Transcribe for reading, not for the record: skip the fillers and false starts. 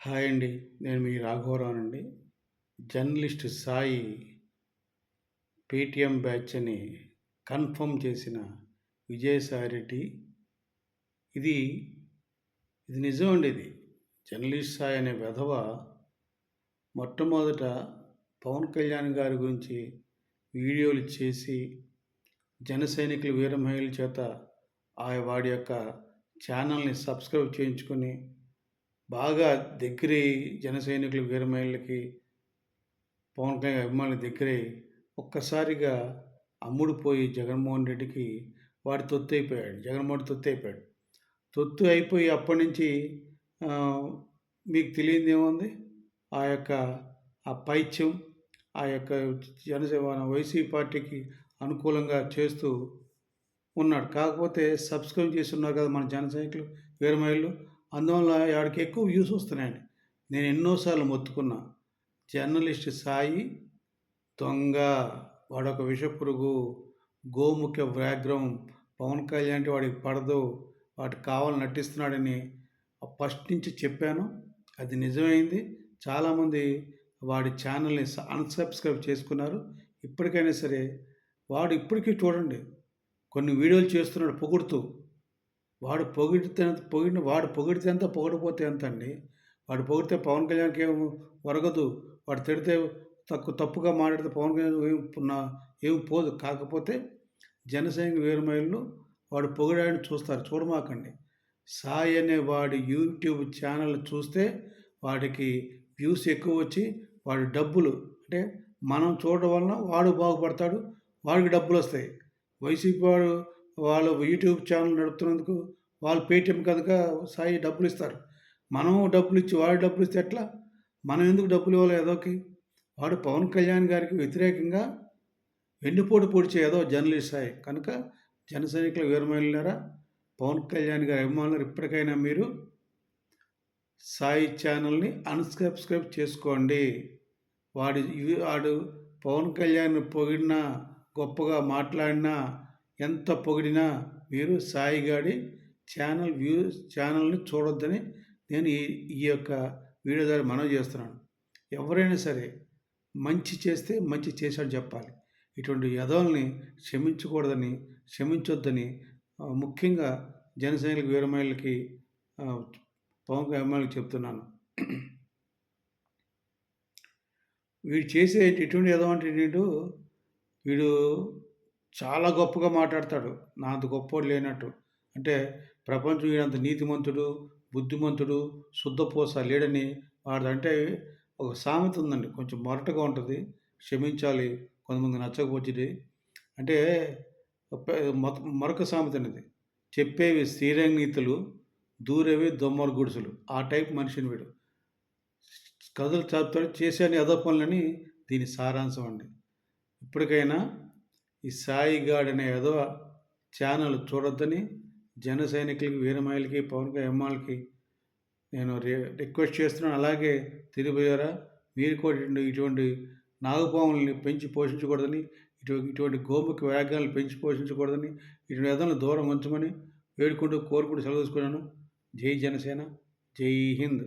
Hi అండి. నేను మీ రాఘవరావునండి. Journalist Sai Paytm batch అని కన్ఫర్మ్ చేసిన విజయసాయిరెడ్డి. ఇది ఇది నిజమండి ఇది. జర్నలిస్ట్ సాయి అనే వెధవ మొట్టమొదట పవన్ కళ్యాణ్ గారి గురించి వీడియోలు చేసి జన సైనికులు వీర మహిళల చేత వాడి యొక్క ఛానల్‌ని సబ్స్క్రైబ్ చేయించుకొని బాగా దగ్గరై జన సైనికులు వీర మహిళలకి పవన్ కళ్యాణ్ అభిమానుల దగ్గరై ఒక్కసారిగా అమ్ముడుపోయి జగన్మోహన్ రెడ్డికి వాడు తొత్తయిపోయాడు. జగన్మోహన్ రెడ్డి తొత్తయిపోయాడు. తొత్తు అయిపోయి అప్పటినుంచి మీకు తెలియనిదేముంది? ఆ యొక్క పైత్యం ఆ యొక్క జనసేన వైసీపీ పార్టీకి అనుకూలంగా చేస్తూ ఉన్నాడు. కాకపోతే సబ్స్క్రైబ్ చేసి ఉన్నారు కదా మన జన సైనికులు వీర మహిళలు. అందువల్ల వాడికి ఎక్కువ వ్యూస్ వస్తున్నాయండి. నేను ఎన్నోసార్లు మొత్తుకున్నా. జర్నలిస్ట్ సాయి దొంగ, వాడొక విషపురుగు, గోముఖ వ్యాఘ్రం, పవన్ కళ్యాణ్ అంటే వాడికి పడదు, వాటికి కావాలని నటిస్తున్నాడని ఫస్ట్ నుంచి చెప్పాను. అది నిజమైంది. చాలామంది వాడి ఛానల్ని అన్సబ్స్క్రైబ్ చేసుకున్నారు. ఇప్పటికైనా సరే వాడు ఇప్పటికీ చూడండి కొన్ని వీడియోలు చేస్తున్నాడు పొగుడుతూ. వాడు పొగిడితే ఎంత, పొగడిపోతే ఎంత అండి. వాడు పొగిడితే పవన్ కళ్యాణ్కి ఏం ఒరగదు. వాడు తిడితే తప్పుగా మాట్లాడితే పవన్ కళ్యాణ్ ఏం పోదు. కాకపోతే జనసైనిక వీర మహిళలు వాడు పొగిడాడని చూస్తారు. చూడమాకండి. సాయి అనే వాడి యూట్యూబ్ ఛానల్ చూస్తే వాడికి వ్యూస్ ఎక్కువ వచ్చి వాడి డబ్బులు అంటే మనం చూడడం వలన వాడు బాగుపడతాడు, వాడికి డబ్బులు వస్తాయి. వైసీపీ వాళ్ళు యూట్యూబ్ ఛానల్ నడుపుతున్నందుకు వాళ్ళు పేటీఎం కనుక సాయి డబ్బులు ఇస్తారు. మనం డబ్బులు ఇచ్చి వాడు డబ్బులు ఇస్తే ఎట్లా? మనం ఎందుకు డబ్బులు ఇవ్వాలి ఏదోకి? వాడు పవన్ కళ్యాణ్ గారికి వ్యతిరేకంగా వెన్నుపోటు పొడిచే ఏదో జర్నలిస్ట్ సాయి కనుక జన సైనికుల వీరమహిళలారా, పవన్ కళ్యాణ్ గారి అభిమానులు ఇప్పటికైనా మీరు సాయి ఛానల్ని అన్సబ్స్క్రైబ్ చేసుకోండి. వాడు పవన్ కళ్యాణ్ పొగిడినా, గొప్పగా మాట్లాడినా, ఎంత పొగిడినా మీరు సాయి గాడి ఛానల్ని చూడొద్దని నేను ఈ యొక్క వీడియో ద్వారా మనవి చేస్తున్నాను. ఎవరైనా సరే మంచి చేస్తే మంచి చేశాడు చెప్పాలి. ఇటువంటి యదవల్ని క్షమించొద్దని ముఖ్యంగా జన సైనికుల వీర మహిళలకి పవన్ కళ్యాణ్ అభిమానులకు చెప్తున్నాను. వీడు చేసే ఇటువంటి యదవంటే వీడు చాలా గొప్పగా మాట్లాడతాడు. నా అంత గొప్పోడు లేనట్టు. అంటే ప్రపంచం వీడంత నీతిమంతుడు, బుద్ధిమంతుడు, శుద్ధపూస లేడని వాడంటే ఒక సామెత ఉందండి. కొంచెం మొరటగా ఉంటుంది. క్షమించాలి కొంతమంది నచ్చకపోతే. అంటే మరొక సామెత అనేది చెప్పేవి శ్రీరంగీతులు, దూరేవి దొమ్మర గుడిసెలు. ఆ టైప్ మనిషిని వీడు. కథలు చెప్తాడు, చేశాను ఎదో పనులని దీని సారాంశం అండి. ఇప్పటికైనా ఈ సాయిగాడ్ అనే ఏదో ఛానల్ చూడొద్దని జన సైనికులకి వీర మహిళలకి పవన్ కళ్యాణ్ అభిమానులకి నేను రిక్వెస్ట్ చేస్తున్నాను. అలాగే తిరిగిపోయారా మీరు కూడా ఇటువంటి నాగుపాములని పెంచి పోషించకూడదని, ఇటువంటి గోముఖ వ్యాఘ్రాలను పెంచి పోషించకూడదని, ఇటువంటి విధంగా దూరం ఉంచమని కోరుకుంటూ సెలవు తీసుకున్నాను. జై జనసేన, జై హింద్.